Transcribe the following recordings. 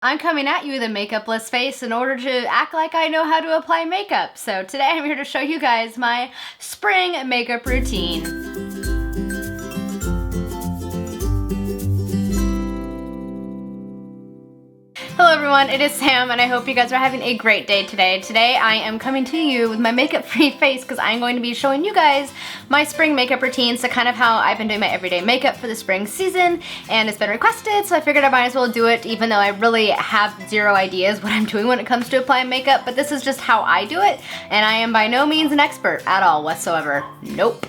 I'm coming at you with a makeupless face in order to act like I know how to apply makeup. So today I'm here to show you guys my spring makeup routine. Hello everyone, it is Sam and I hope you guys are having a great day today. Today I am coming to you with my makeup-free face because I'm going to be showing you guys my spring makeup routine. So kind of how I've been doing my everyday makeup for the spring season, and it's been requested, so I figured I might as well do it even though I really have zero ideas what I'm doing when it comes to applying makeup, but this is just how I do it, and I am by no means an expert at all whatsoever. Nope.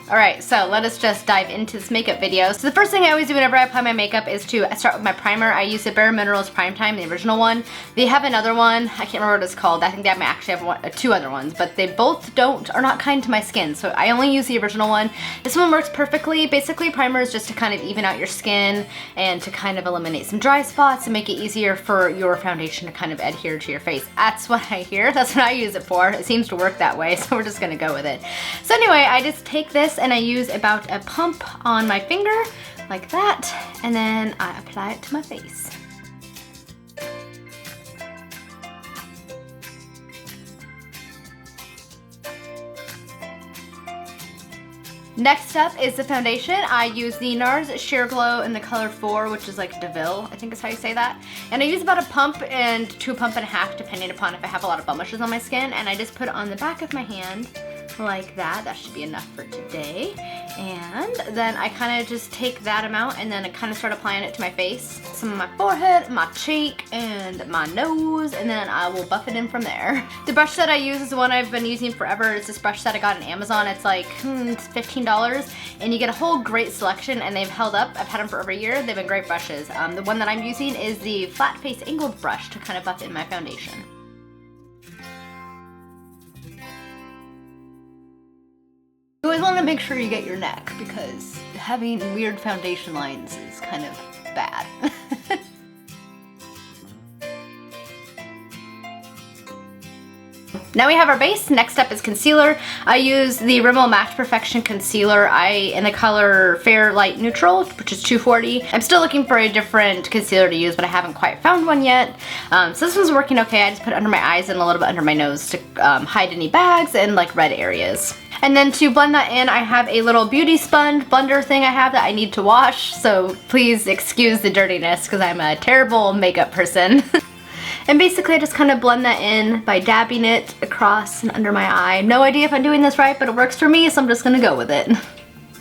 Alright, so let us just dive into this makeup video. So the first thing I always do whenever I apply my makeup is to start with my primer. I use the Bare Minerals Prime Time, the original one. They have another one, I can't remember what it's called. I think they actually have two other ones, but they both are not kind to my skin, so I only use the original one. This one works perfectly. Basically, primer is just to kind of even out your skin and to kind of eliminate some dry spots and make it easier for your foundation to kind of adhere to your face. That's what I hear. That's what I use it for. It seems to work that way, so we're just gonna go with it. So anyway, I just take this and I use about a pump on my finger, like that, and then I apply it to my face. Next up is the foundation. I use the NARS Sheer Glow in the color 4, which is like DeVille, I think is how you say that. And I use about a pump and to a pump and a half, depending upon if I have a lot of blemishes on my skin. And I just put it on the back of my hand like that. That should be enough for today. And then I kind of just take that amount and then I kind of start applying it to my face. Some of my forehead, my cheek, and my nose, and then I will buff it in from there. The brush that I use is the one I've been using forever. It's this brush that I got on Amazon. It's like it's $15 and you get a whole great selection, and they've held up. I've had them for over a year. They've been great brushes. The one that I'm using is the flat face angled brush to kind of buff in my foundation. You always want to make sure you get your neck because having weird foundation lines is kind of bad. Now we have our base. Next up is concealer. I use the Rimmel Match Perfection Concealer in the color Fair Light Neutral, which is 240. I'm still looking for a different concealer to use, but I haven't quite found one yet. So this one's working okay. I just put it under my eyes and a little bit under my nose to hide any bags and like red areas. And then to blend that in, I have a little beauty sponge blender thing I have that I need to wash, so please excuse the dirtiness because I'm a terrible makeup person. And basically I just kind of blend that in by dabbing it across and under my eye. No idea if I'm doing this right, but it works for me, so I'm just gonna go with it.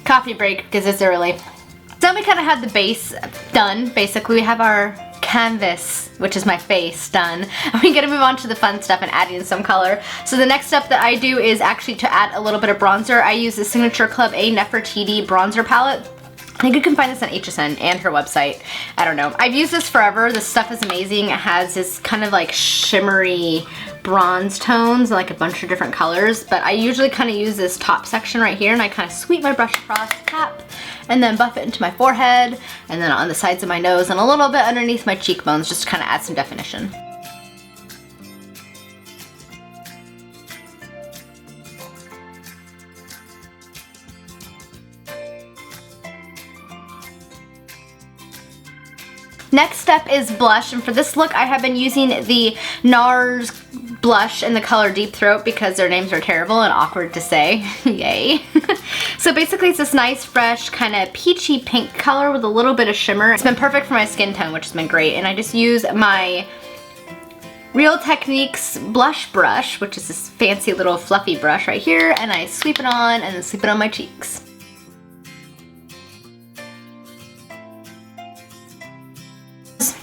Coffee break because it's early. So we kind of have the base done. Basically we have our canvas, which is my face, done. We gotta move on to the fun stuff and adding some color. So the next step that I do is actually to add a little bit of bronzer. I use the Signature Club A Nefertiti bronzer palette. I think you can find this on HSN and her website. I don't know. I've used this forever. This stuff is amazing. It has this kind of like shimmery bronze tones, like a bunch of different colors, but I usually kind of use this top section right here and I kind of sweep my brush across, tap, and then buff it into my forehead, and then on the sides of my nose and a little bit underneath my cheekbones just to kind of add some definition. Next step is blush, and for this look I have been using the NARS blush in the color Deep Throat because their names are terrible and awkward to say. Yay. So basically it's this nice fresh kind of peachy pink color with a little bit of shimmer. It's been perfect for my skin tone, which has been great, and I just use my Real Techniques blush brush, which is this fancy little fluffy brush right here, and I sweep it on and then sweep it on my cheeks.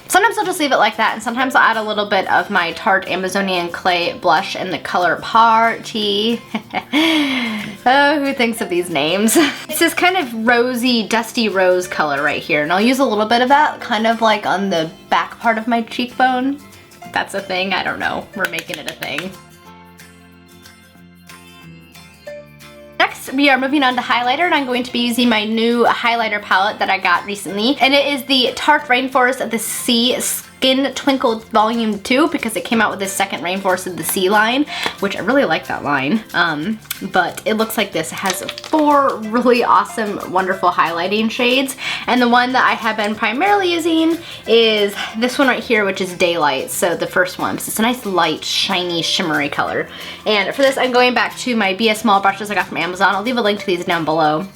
Sometimes I'll just leave it like that, and sometimes I'll add a little bit of my Tarte Amazonian Clay blush in the color Party. Oh, who thinks of these names? It's this kind of rosy, dusty rose color right here, and I'll use a little bit of that kind of like on the back part of my cheekbone. If that's a thing, I don't know. We're making it a thing. Next, we are moving on to highlighter, and I'm going to be using my new highlighter palette that I got recently, and it is the Tarte Rainforest of the Sea Skin Twinkle Volume 2 because it came out with the second Rainforest of the Sea line, which I really like that line. But it looks like this. It has 4 really awesome, wonderful highlighting shades. And the one that I have been primarily using is this one right here, which is Daylight. So the first one. So it's a nice light, shiny, shimmery color. And for this, I'm going back to my BS Small brushes I got from Amazon. I'll leave a link to these down below.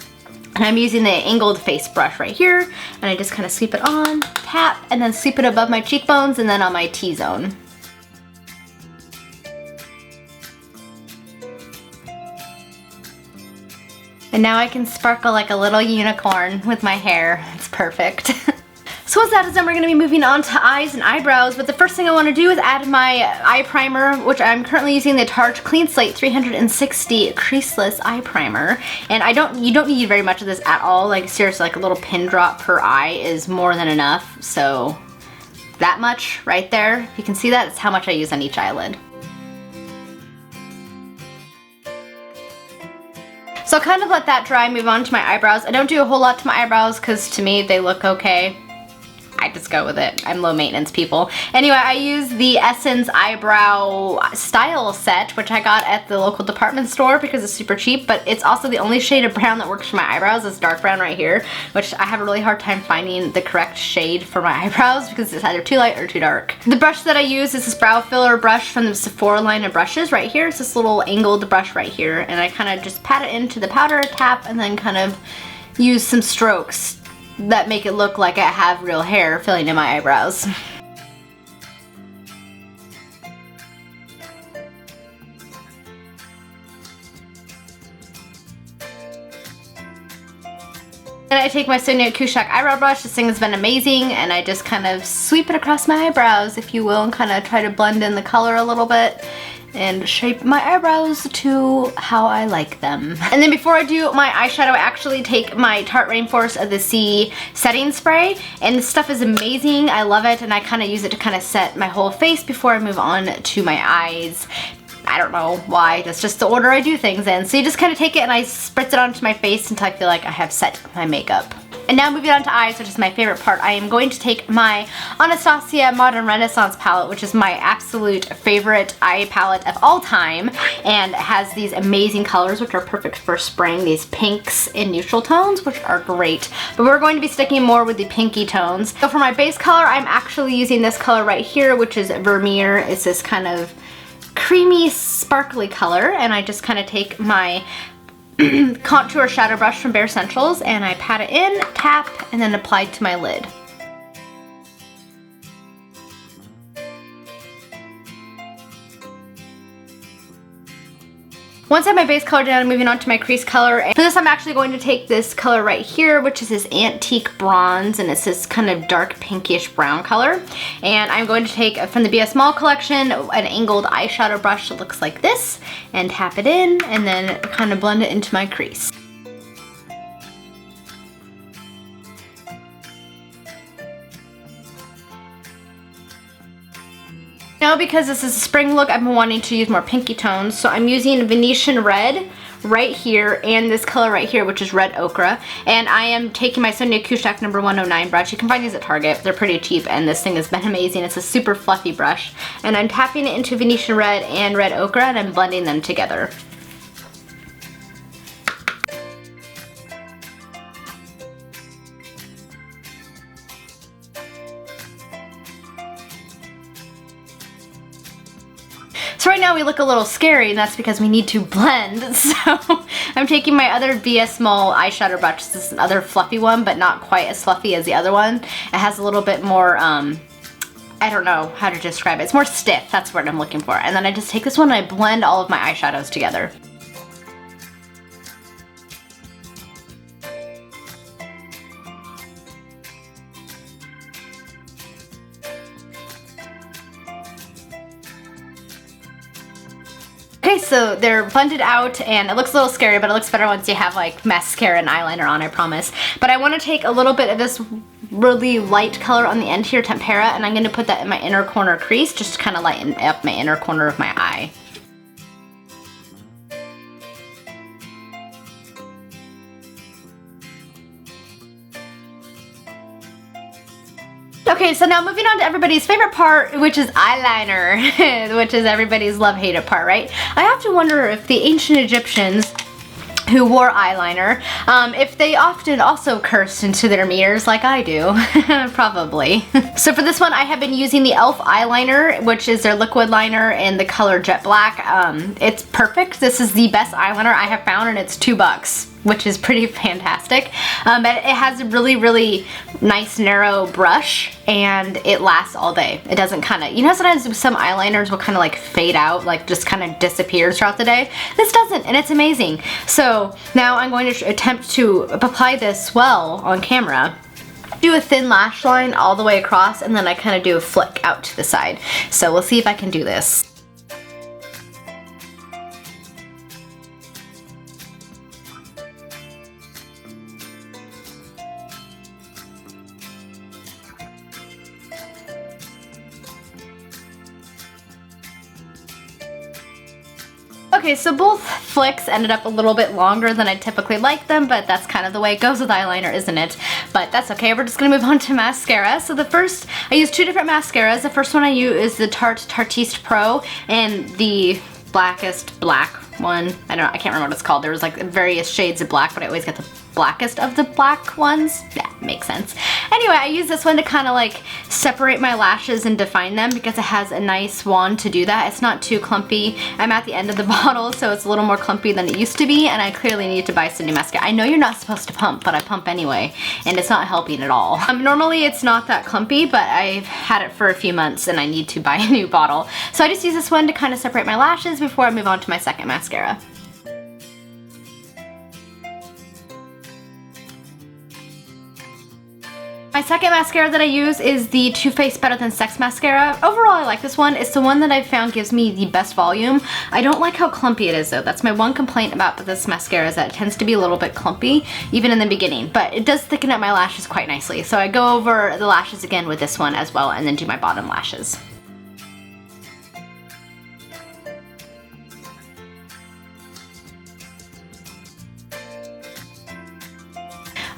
And I'm using the angled face brush right here, and I just kind of sweep it on, tap, and then sweep it above my cheekbones and then on my T-zone. And now I can sparkle like a little unicorn with my hair. It's perfect. So with that done, we're going to be moving on to eyes and eyebrows, but the first thing I want to do is add my eye primer, which I'm currently using the Tarte Clean Slate 360 Creaseless Eye Primer. And you don't need very much of this at all. Like seriously, like a little pin drop per eye is more than enough. So that much right there, if you can see that, it's how much I use on each eyelid. So I'll kind of let that dry, move on to my eyebrows. I don't do a whole lot to my eyebrows because to me they look okay. I just go with it. I'm low maintenance people. Anyway, I use the Essence Eyebrow Style Set, which I got at the local department store because it's super cheap, but it's also the only shade of brown that works for my eyebrows. It's dark brown right here, which I have a really hard time finding the correct shade for my eyebrows because it's either too light or too dark. The brush that I use is this brow filler brush from the Sephora line of brushes right here. It's this little angled brush right here, and I kind of just pat it into the powder, tap, and then kind of use some strokes that make it look like I have real hair filling in my eyebrows. And I take my Sonia Kouchak eyebrow brush. This thing has been amazing, and I just kind of sweep it across my eyebrows, if you will, and kind of try to blend in the color a little bit and shape my eyebrows to how I like them. And then before I do my eyeshadow, I actually take my Tarte Rainforest of the Sea setting spray, and this stuff is amazing. I love it, and I kind of use it to kind of set my whole face before I move on to my eyes. I don't know why, that's just the order I do things in. So you just kind of take it and I spritz it onto my face until I feel like I have set my makeup. And now moving on to eyes, which is my favorite part, I am going to take my Anastasia Modern Renaissance palette, which is my absolute favorite eye palette of all time, and it has these amazing colors which are perfect for spring, these pinks and neutral tones, which are great. But we're going to be sticking more with the pinky tones. So for my base color, I'm actually using this color right here, which is Vermeer. It's this kind of creamy, sparkly color, and I just kind of take my contour shadow brush from Bare Essentials and I pat it in, tap, and then apply it to my lid. Once I have my base color down, I'm moving on to my crease color. And for this, I'm actually going to take this color right here, which is this Antique Bronze, and it's this kind of dark pinkish brown color. And I'm going to take from the BS Small collection an angled eyeshadow brush that looks like this, and tap it in, and then kind of blend it into my crease. Now because this is a spring look, I've been wanting to use more pinky tones, so I'm using Venetian Red right here and this color right here, which is Red Ochre. And I am taking my Sonia Kouchak number 109 brush. You can find these at Target. They're pretty cheap, and this thing has been amazing. It's a super fluffy brush. And I'm tapping it into Venetian Red and Red Ochre, and I'm blending them together. So right now we look a little scary, and that's because we need to blend. So I'm taking my other BS Small eyeshadow brush. This is another fluffy one, but not quite as fluffy as the other one. It has a little bit more, I don't know how to describe it. It's more stiff, that's what I'm looking for. And then I just take this one and I blend all of my eyeshadows together. Okay, so they're blended out, and it looks a little scary, but it looks better once you have like mascara and eyeliner on, I promise. But I want to take a little bit of this really light color on the end here, Tempera, and I'm going to put that in my inner corner crease just to kind of lighten up my inner corner of my eye. Okay, so now moving on to everybody's favorite part, which is eyeliner, which is everybody's love-hated part, right? I have to wonder if the ancient Egyptians who wore eyeliner, if they often also cursed into their mirrors like I do. Probably. So for this one, I have been using the e.l.f. eyeliner, which is their liquid liner in the color Jet Black. It's perfect. This is the best eyeliner I have found, and it's $2, which is pretty fantastic. But it has a really, really nice narrow brush, and it lasts all day. It doesn't kind of, you know, sometimes some eyeliners will kind of like fade out, like just kind of disappear throughout the day. This doesn't, and it's amazing. So now I'm going to attempt to apply this well on camera. Do a thin lash line all the way across, and then I kind of do a flick out to the side. So we'll see if I can do this. Okay, so both flicks ended up a little bit longer than I typically like them, but that's kind of the way it goes with eyeliner, isn't it? But that's okay, we're just gonna move on to mascara. So the first, I use 2 different mascaras. The first one I use is the Tarte Tartiste Pro, and the blackest black one. I can't remember what it's called. There was like various shades of black, but I always get the blackest of the black ones. Yeah, makes sense. Anyway, I use this one to kind of like separate my lashes and define them because it has a nice wand to do that. It's not too clumpy. I'm at the end of the bottle, so it's a little more clumpy than it used to be, and I clearly need to buy some new mascara. I know you're not supposed to pump, but I pump anyway, and it's not helping at all. Normally it's not that clumpy, but I've had it for a few months and I need to buy a new bottle. So I just use this one to kind of separate my lashes before I move on to my second mascara. My second mascara that I use is the Too Faced Better Than Sex mascara. Overall, I like this one. It's the one that I've found gives me the best volume. I don't like how clumpy it is though. That's my one complaint about this mascara, is that it tends to be a little bit clumpy, even in the beginning, but it does thicken up my lashes quite nicely. So I go over the lashes again with this one as well, and then do my bottom lashes.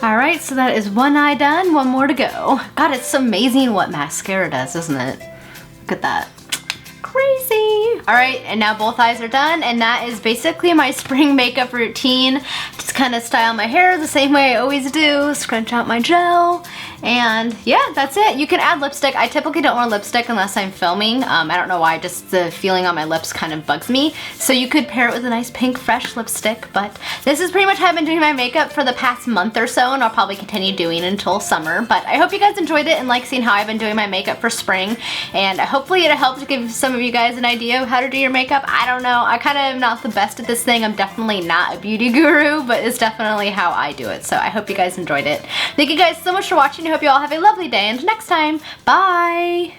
Alright, so that is one eye done, one more to go. God, it's amazing what mascara does, isn't it? Look at that. Crazy! Alright, and now both eyes are done, and that is basically my spring makeup routine. Just kind of style my hair the same way I always do, scrunch out my gel, and yeah, that's it. You can add lipstick. I typically don't wear lipstick unless I'm filming. I don't know why, just the feeling on my lips kind of bugs me. So you could pair it with a nice pink fresh lipstick, but this is pretty much how I've been doing my makeup for the past month or so, and I'll probably continue doing until summer. But I hope you guys enjoyed it and like seeing how I've been doing my makeup for spring, and hopefully it helped give some of you guys an idea of how to do your makeup. I don't know. I kind of am not the best at this thing. I'm definitely not a beauty guru, but it's definitely how I do it. So I hope you guys enjoyed it. Thank you guys so much for watching. I hope you all have a lovely day, and next time, bye!